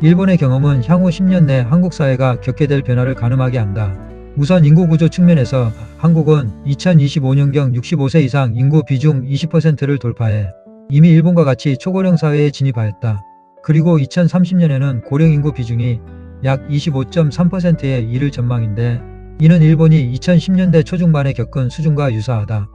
일본의 경험은 향후 10년 내 한국 사회가 겪게 될 변화를 가늠하게 한다. 우선 인구 구조 측면에서 한국은 2025년경 65세 이상 인구 비중 20%를 돌파해 이미 일본과 같이 초고령 사회에 진입하였다. 그리고 2030년에는 고령 인구 비중이 약 25.3%에 이를 전망인데, 이는 일본이 2010년대 초중반에 겪은 수준과 유사하다.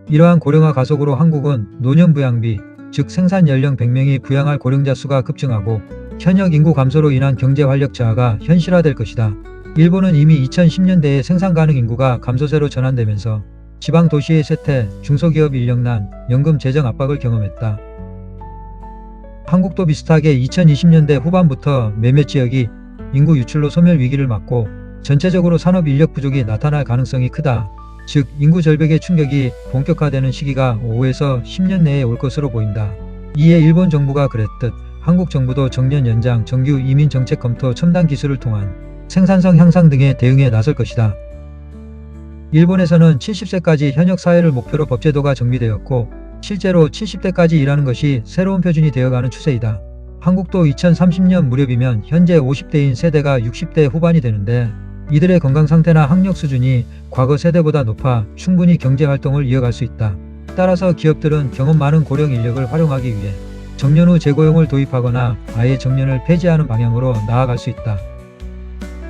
이러한 고령화 가속으로 한국은 노년 부양비, 즉 생산 연령 100명이 부양할 고령자 수가 급증하고 현역 인구 감소로 인한 경제 활력 저하가 현실화될 것이다. 일본은 이미 2010년대에 생산 가능 인구가 감소세로 전환되면서 지방 도시의 쇠퇴, 중소기업 인력난, 연금 재정 압박을 경험했다. 한국도 비슷하게 2020년대 후반부터 몇몇 지역이 인구 유출로 소멸 위기를 맞고 전체적으로 산업 인력 부족이 나타날 가능성이 크다. 즉 인구 절벽의 충격이 본격화되는 시기가 5에서 10년 내에 올 것으로 보인다. 이에 일본 정부가 그랬듯 한국 정부도 정년 연장, 정규 이민 정책 검토, 첨단 기술을 통한 생산성 향상 등에 대응에 나설 것이다. 일본에서는 70세까지 현역 사회를 목표로 법제도가 정비되었고 실제로 70대까지 일하는 것이 새로운 표준이 되어가는 추세이다. 한국도 2030년 무렵이면 현재 50대인 세대가 60대 후반이 되는데, 이들의 건강 상태나 학력 수준이 과거 세대보다 높아 충분히 경제 활동을 이어갈 수 있다. 따라서 기업들은 경험 많은 고령 인력을 활용하기 위해 정년 후 재고용을 도입하거나 아예 정년을 폐지하는 방향으로 나아갈 수 있다.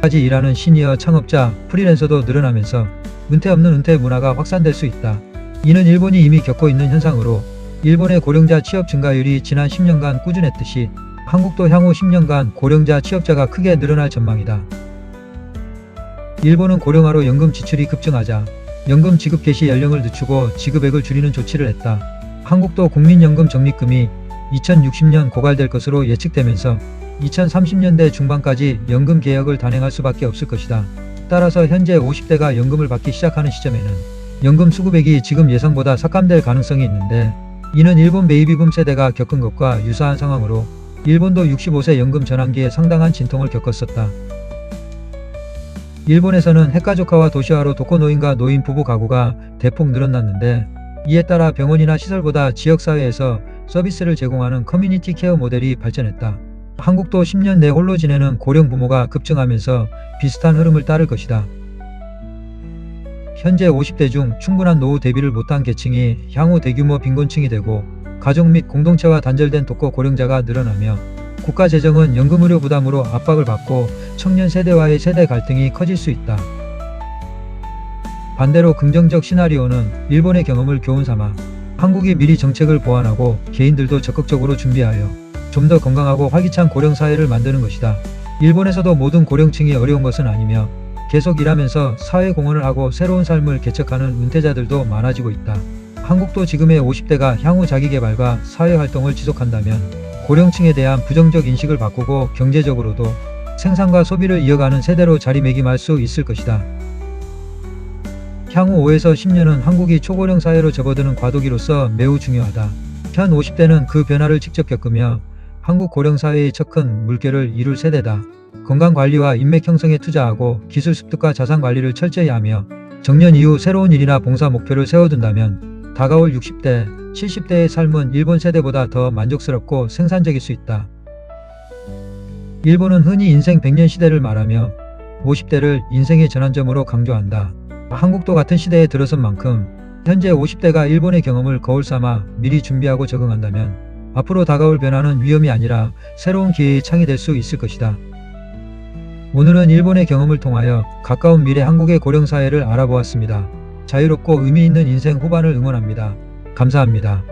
까지 일하는 시니어 창업자, 프리랜서도 늘어나면서 은퇴 없는 은퇴 문화가 확산될 수 있다. 이는 일본이 이미 겪고 있는 현상으로 일본의 고령자 취업 증가율이 지난 10년간 꾸준했듯이 한국도 향후 10년간 고령자 취업자가 크게 늘어날 전망이다. 일본은 고령화로 연금 지출이 급증하자 연금 지급 개시 연령을 늦추고 지급액을 줄이는 조치를 했다. 한국도 국민연금 적립금이 2060년 고갈될 것으로 예측되면서 2030년대 중반까지 연금 개혁을 단행할 수밖에 없을 것이다. 따라서 현재 50대가 연금을 받기 시작하는 시점에는 연금 수급액이 지금 예상보다 삭감될 가능성이 있는데, 이는 일본 베이비붐 세대가 겪은 것과 유사한 상황으로 일본도 65세 연금 전환기에 상당한 진통을 겪었었다. 일본에서는 핵가족화와 도시화로 독거노인과 노인 부부 가구가 대폭 늘어났는데, 이에 따라 병원이나 시설보다 지역사회에서 서비스를 제공하는 커뮤니티 케어 모델이 발전했다. 한국도 10년 내 홀로 지내는 고령 부모가 급증하면서 비슷한 흐름을 따를 것이다. 현재 50대 중 충분한 노후 대비를 못한 계층이 향후 대규모 빈곤층이 되고 가족 및 공동체와 단절된 독거 고령자가 늘어나며 국가 재정은 연금의료 부담으로 압박을 받고 청년 세대와의 세대 갈등이 커질 수 있다. 반대로 긍정적 시나리오는 일본의 경험을 교훈 삼아 한국이 미리 정책을 보완하고 개인들도 적극적으로 준비하여 좀 더 건강하고 활기찬 고령 사회를 만드는 것이다. 일본에서도 모든 고령층이 어려운 것은 아니며 계속 일하면서 사회 공헌을 하고 새로운 삶을 개척하는 은퇴자들도 많아지고 있다. 한국도 지금의 50대가 향후 자기개발과 사회활동을 지속한다면 고령층에 대한 부정적 인식을 바꾸고 경제적으로도 생산과 소비를 이어가는 세대로 자리매김할 수 있을 것이다. 향후 5에서 10년은 한국이 초고령 사회로 접어드는 과도기로서 매우 중요하다. 현 50대는 그 변화를 직접 겪으며 한국 고령 사회의 첫 큰 물결을 이룰 세대다. 건강관리와 인맥 형성에 투자하고 기술 습득과 자산 관리를 철저히 하며 정년 이후 새로운 일이나 봉사 목표를 세워둔다면 다가올 60대, 70대의 삶은 일본 세대보다 더 만족스럽고 생산적일 수 있다. 일본은 흔히 인생 100년 시대를 말하며 50대를 인생의 전환점으로 강조한다. 한국도 같은 시대에 들어선 만큼 현재 50대가 일본의 경험을 거울 삼아 미리 준비하고 적응한다면 앞으로 다가올 변화는 위험이 아니라 새로운 기회의 창이 될 수 있을 것이다. 오늘은 일본의 경험을 통하여 가까운 미래 한국의 고령사회를 알아보았습니다. 자유롭고 의미있는 인생 후반을 응원합니다. 감사합니다.